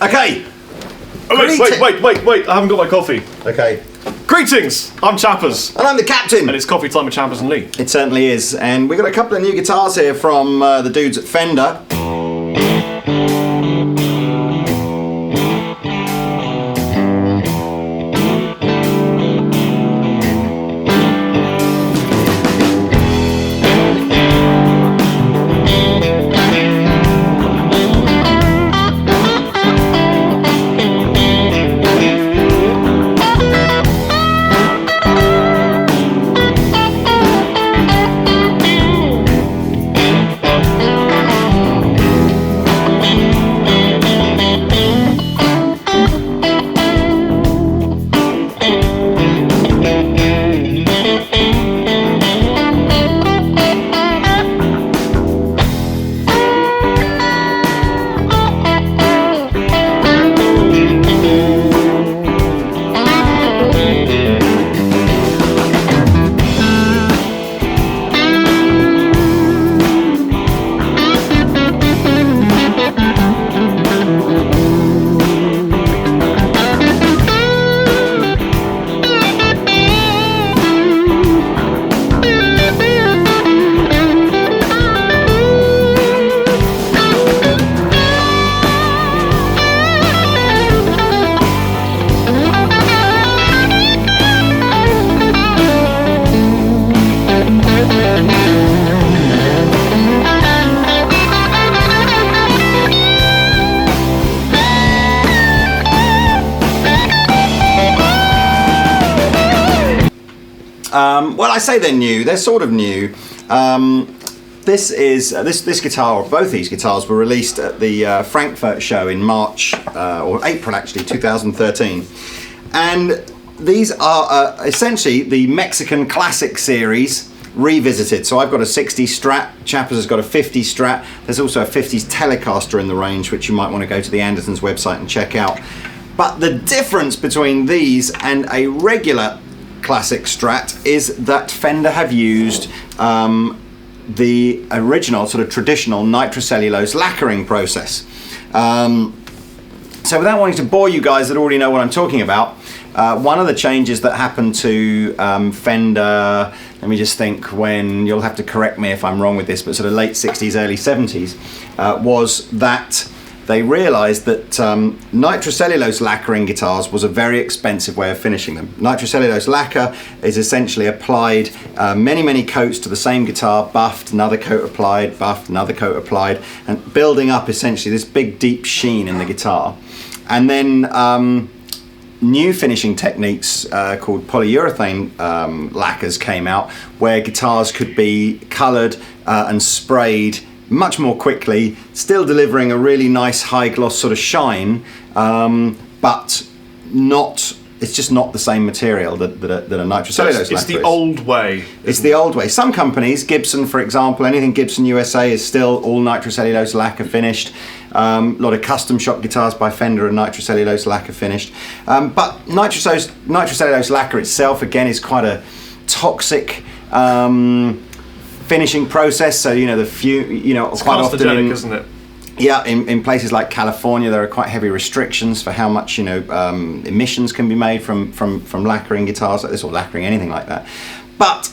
Okay. Oh, wait, I haven't got my coffee. Okay. Greetings, I'm Chappers. And I'm the captain. And it's coffee time with Chappers and Lee. It certainly is. And we've got a couple of new guitars here from the dudes at Fender. Well, I say they're new. They're sort of new. This guitar, or both these guitars, were released at the Frankfurt show in March or April, actually, 2013. And these are essentially the Mexican Classic series revisited. So I've got a 60 Strat. Chappers has got a 50 Strat. There's also a 50s Telecaster in the range, which you might want to go to the Andertons website and check out. But the difference between these and a regular Classic Strat is that Fender have used the original sort of traditional nitrocellulose lacquering process. So without wanting to bore you guys that already know what I'm talking about, one of the changes that happened to Fender, let me just think, when, you'll have to correct me if I'm wrong with this, but sort of late 60s, early 70s, was that they realized that nitrocellulose lacquering guitars was a very expensive way of finishing them. Nitrocellulose lacquer is essentially applied many coats to the same guitar, buffed, another coat applied, buffed, another coat applied, and building up essentially this big deep sheen in the guitar. And then new finishing techniques called polyurethane lacquers came out, where guitars could be colored and sprayed much more quickly, still delivering a really nice high gloss sort of shine, but not, it's just not the same material that a nitrocellulose lacquer is. It's the old way. It's the old way. Some companies, Gibson for example, anything Gibson USA is still all nitrocellulose lacquer finished. A lot of custom shop guitars by Fender are nitrocellulose lacquer finished. But nitrocellulose lacquer itself, again, is quite a toxic finishing process. So it's quite often isn't it? Yeah, in places like California, there are quite heavy restrictions for how much emissions can be made from lacquering guitars like this, or lacquering anything like that. But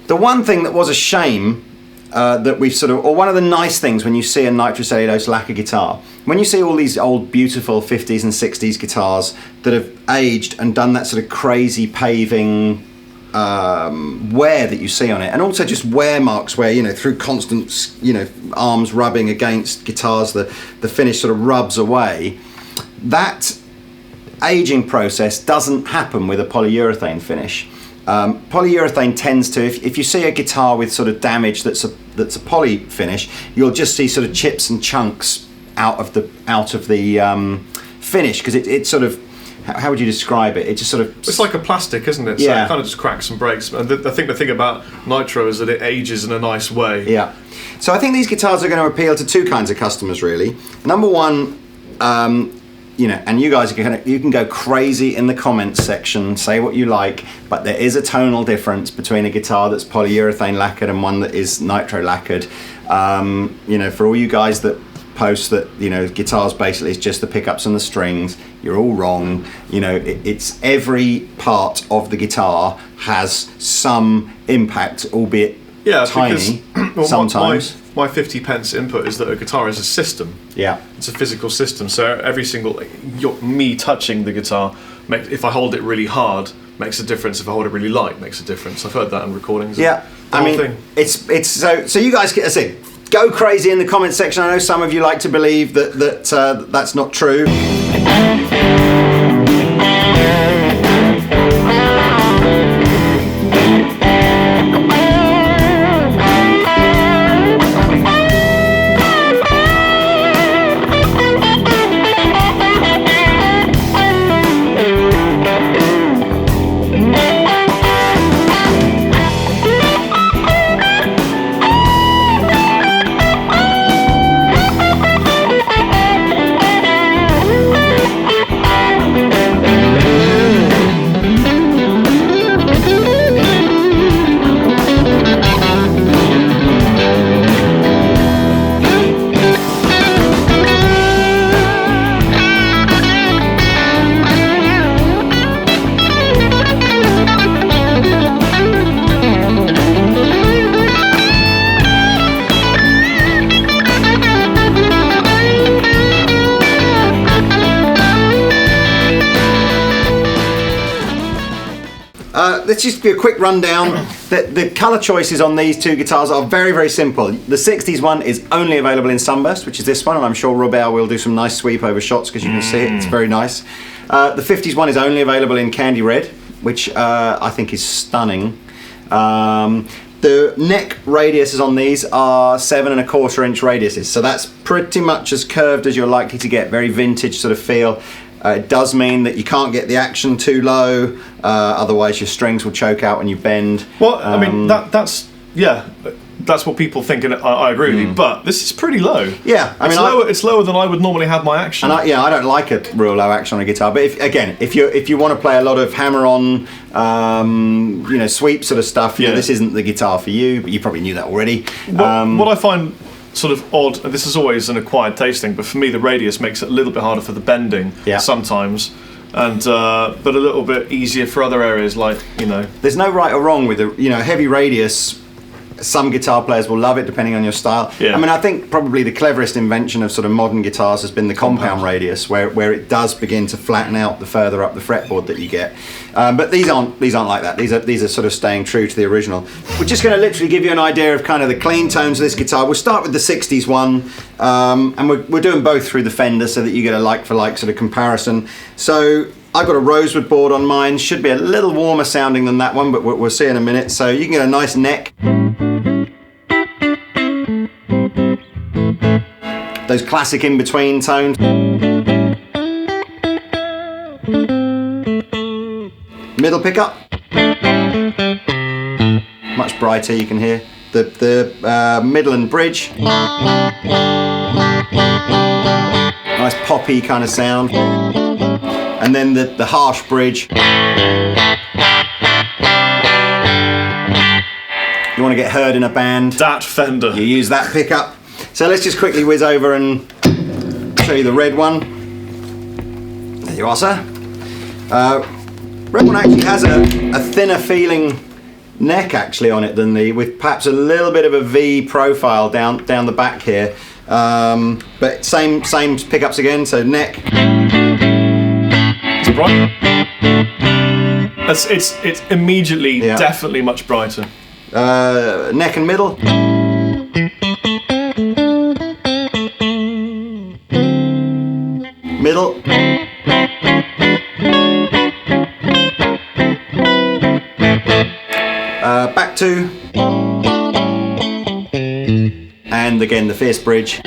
the one thing that was a shame that we've or one of the nice things when you see a nitrocellulose lacquer guitar, when you see all these old beautiful 50s and 60s guitars that have aged and done that sort of crazy paving wear that you see on it, and also just wear marks where through constant arms rubbing against guitars, the finish sort of rubs away. That aging process doesn't happen with a polyurethane finish. Polyurethane tends to, if you see a guitar with sort of damage that's a poly finish, you'll just see sort of chips and chunks out of the finish, because it sort of, how would you describe it? It just sort of... It's like a plastic, isn't it? So it kind of just cracks and breaks. And I think the thing about Nitro is that it ages in a nice way. Yeah. So I think these guitars are going to appeal to two kinds of customers, really. Number one, and you guys you can go crazy in the comments section, say what you like, but there is a tonal difference between a guitar that's polyurethane lacquered and one that is nitro lacquered. For all you guys that posts that, you know, guitars basically is just the pickups and the strings. You're all wrong. You know, it's every part of the guitar has some impact, albeit tiny, because, sometimes. My 50 pence input is that a guitar is a system. Yeah. It's a physical system. So every single, me touching the guitar, if I hold it really hard, makes a difference. If I hold it really light, makes a difference. I've heard that in recordings. Yeah. I mean, it's so you guys, I say, go crazy in the comments section. I know some of you like to believe that that's not true. Let's just do a quick rundown. The colour choices on these two guitars are very, very simple. The 60s one is only available in Sunburst, which is this one, and I'm sure Robert will do some nice sweep over shots because you can see it, it's very nice. The 50s one is only available in Candy Red, which I think is stunning. The neck radiuses on these are 7 1/4 inch radiuses, so that's pretty much as curved as you're likely to get, very vintage sort of feel. It does mean that you can't get the action too low, otherwise your strings will choke out when you bend. Well, I mean, that's what people think, and I agree with you, but this is pretty low. Yeah, I mean, it's lower than I would normally have my action. And I don't like a real low action on a guitar, but if you want to play a lot of hammer-on, you know, sweep sort of stuff, you know, this isn't the guitar for you, but you probably knew that already. What I find sort of odd, and this is always an acquired taste thing, but for me the radius makes it a little bit harder for the bending sometimes, and but a little bit easier for other areas, like, you know. There's no right or wrong with a heavy radius. Some guitar players will love it depending on your style. I mean, I think probably the cleverest invention of sort of modern guitars has been the compound radius, where it does begin to flatten out the further up the fretboard that you get. But these aren't like that. These are sort of staying true to the original. We're just going to literally give you an idea of kind of the clean tones of this guitar. We'll start with the 60s one, and we're doing both through the Fender so that you get a like for like sort of comparison. So I've got a rosewood board on mine. Should be a little warmer sounding than that one, but we'll see in a minute. So you can get a nice neck. Those classic in-between tones. Middle pickup. Much brighter, you can hear. The middle and bridge. Nice poppy kind of sound. And then the harsh bridge. You want to get heard in a band. That Fender. You use that pickup. So let's just quickly whiz over and show you the red one. There you are, sir. Red one actually has a thinner feeling neck actually on it than with perhaps a little bit of a V profile down the back here. But same pickups again, so neck. It's bright. It's immediately definitely much brighter. Neck and middle. Middle. Back two. And again the fierce bridge.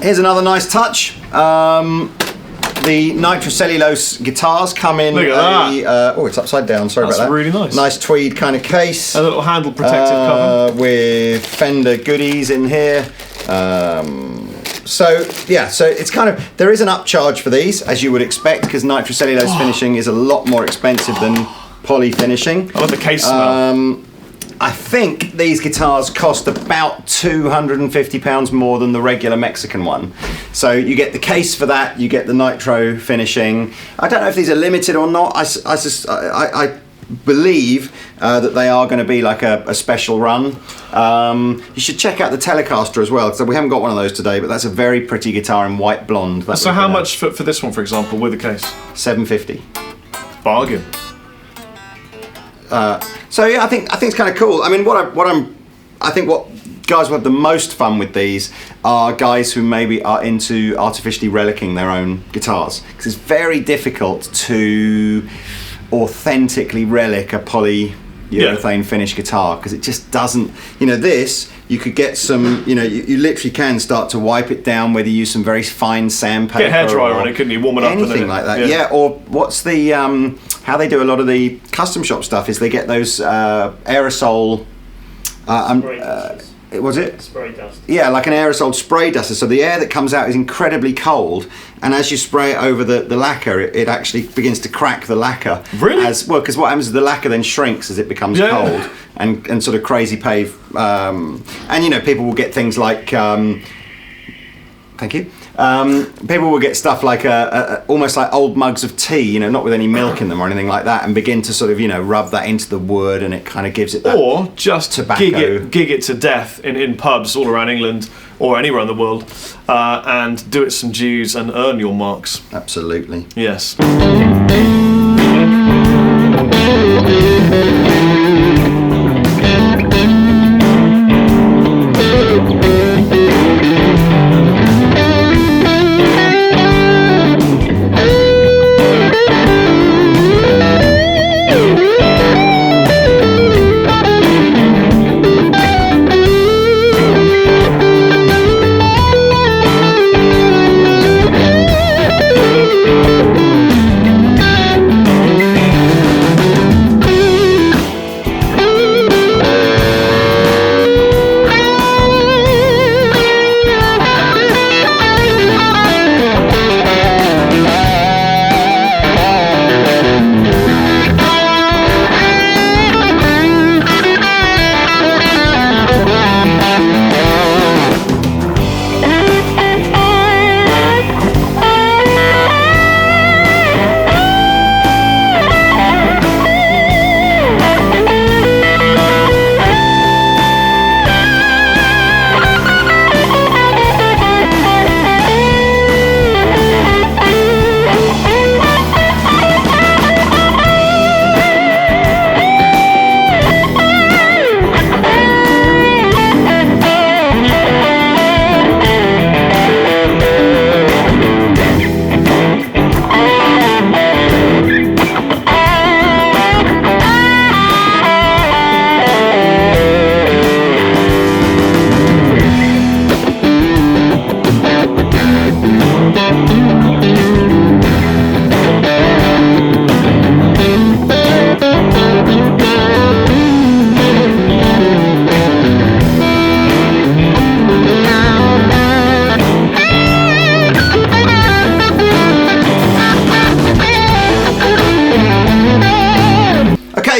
here's another nice touch. The Nitrocellulose guitars come in. Look at that. Oh, it's upside down. Sorry about that. That's really nice. Nice tweed kind of case. A little handle protective cover. With Fender goodies in here. So it's kind of, there is an upcharge for these, as you would expect, because nitrocellulose finishing is a lot more expensive than poly finishing. I love the case smell. I think these guitars cost about £250 more than the regular Mexican one. So you get the case for that, you get the nitro finishing. I don't know if these are limited or not. I believe that they are going to be like a special run. You should check out the Telecaster as well, because we haven't got one of those today, but that's a very pretty guitar in white blonde. So how much for this one, for example, with the case? $750. Bargain. So yeah, I think it's kind of cool. I mean, I think what guys will have the most fun with these are guys who maybe are into artificially relicking their own guitars, because it's very difficult to authentically relic a polyurethane finished guitar, because it just doesn't. This you could get some. You literally can start to wipe it down, whether you use some very fine sandpaper. Get a hairdryer on it, couldn't you? Warm it up. Anything like that. Yeah. Or what's the how they do a lot of the custom shop stuff is they get those aerosol. Was it? Spray dust. Yeah, like an aerosol spray duster. So the air that comes out is incredibly cold, and as you spray it over the lacquer, it actually begins to crack the lacquer. Really? Because what happens is the lacquer then shrinks as it becomes cold, and sort of crazy pave. And people will get things like. Thank you. People will get stuff like almost like old mugs of tea, not with any milk in them or anything like that, and begin to sort of rub that into the wood, and it kind of gives it that. Or just tobacco. gig it to death in pubs all around England or anywhere in the world, and do it some dues and earn your marks. Absolutely. Yes.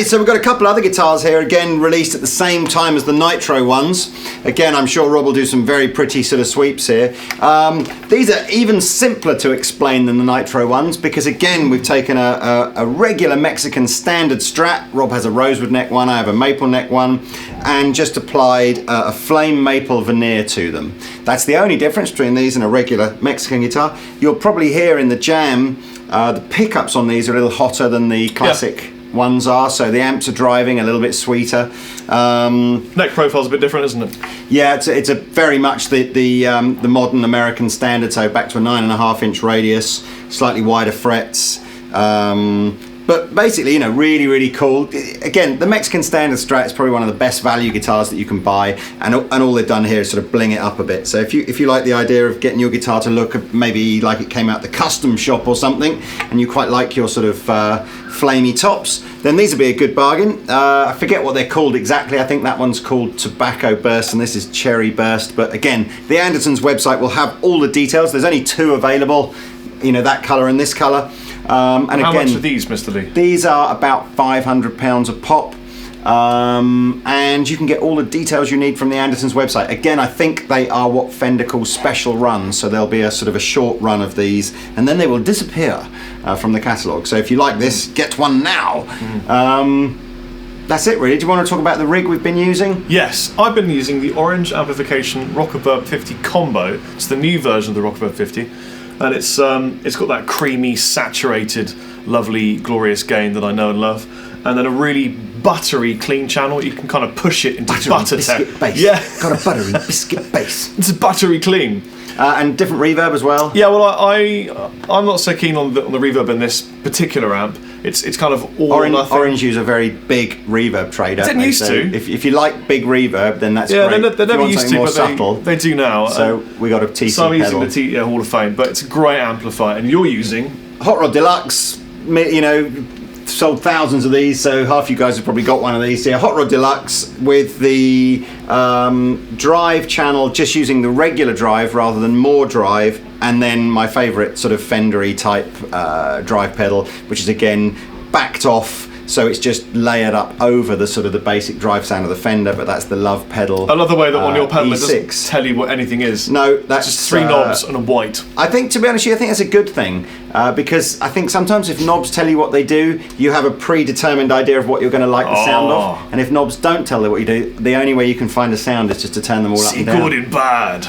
So we've got a couple other guitars here, again released at the same time as the Nitro ones. Again, I'm sure Rob will do some very pretty sort of sweeps here. These are even simpler to explain than the Nitro ones, because again we've taken a regular Mexican standard Strat. Rob has a rosewood neck one, I have a maple neck one, and just applied a flame maple veneer to them. That's the only difference between these and a regular Mexican guitar. You'll probably hear in the jam the pickups on these are a little hotter than the classic ones are, so the amps are driving a little bit sweeter. Neck profile's a bit different, isn't it? Yeah, it's a very much the modern American standard, so back to a 9.5-inch radius, slightly wider frets. But basically, you know, really, really cool. Again, the Mexican Standard Strat is probably one of the best value guitars that you can buy, and all they've done here is sort of bling it up a bit. So if you like the idea of getting your guitar to look maybe like it came out the custom shop or something, and you quite like your sort of flamey tops, then these would be a good bargain. I forget what they're called exactly. I think that one's called Tobacco Burst and this is Cherry Burst. But again, the Andertons website will have all the details. There's only 2 available, you know, that colour and this colour. And how again, much are these, Mr. Lee? These are about £500 a pop. And you can get all the details you need from the Andertons website. Again, I think they are what Fender calls special runs, so there'll be a sort of a short run of these, and then they will disappear from the catalogue. So if you like this, get one now. That's it really. Do you want to talk about the rig we've been using? Yes, I've been using the Orange Amplification Rockerverb 50 Combo. It's the new version of the Rockerverb 50, and it's got that creamy, saturated, lovely, glorious gain that I know and love, and then a really buttery clean channel. You can kind of push it into butter biscuit bass. Yeah, got a buttery biscuit bass. It's a buttery clean. And different reverb as well. Yeah, well, I'm not so keen on the reverb in this particular amp. It's kind of all or nothing. Orange use a very big reverb tray. Didn't used to. If you like big reverb, then that's great. Yeah, they never used to, but they do now. So we got a TC So I'm pedal. using the Hall of Fame, but it's a great amplifier, and you're using Hot Rod Deluxe. You know, sold thousands of these, so half you guys have probably got one of these. Yeah, Hot Rod Deluxe with the drive channel, just using the regular drive rather than more drive, and then my favourite sort of Fender-y type drive pedal, which is again backed off, so it's just layered up over the sort of the basic drive sound of the Fender, but that's the Love pedal. I love the way that on your pedal E6. It doesn't tell you what anything is. No, that's just 3 knobs and a white. I think, to be honest with you, I think that's a good thing, because I think sometimes if knobs tell you what they do, you have a predetermined idea of what you're going to like the sound of, and if knobs don't tell you what you do, the only way you can find a sound is just to turn them all up and down. Good and bad.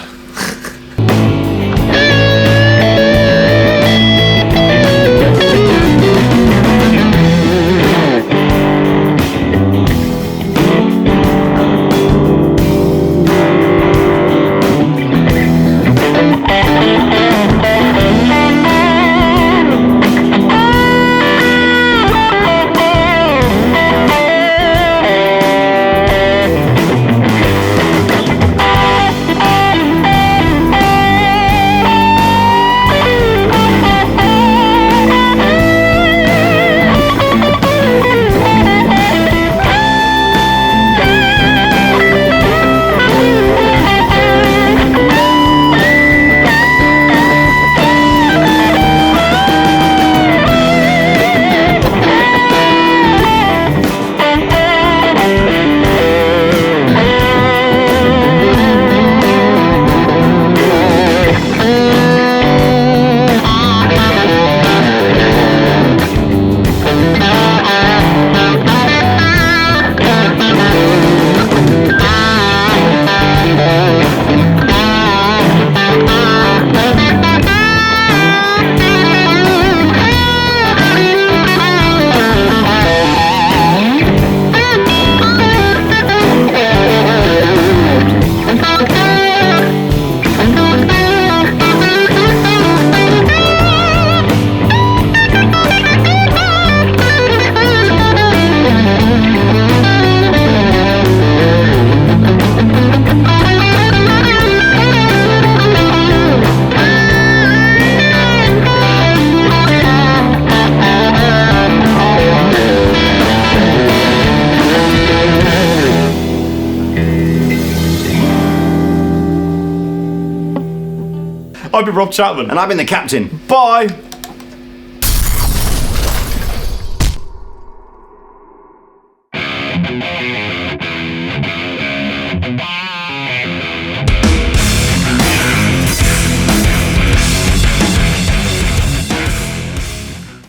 I've been Rob Chapman. And I've been the captain. Bye.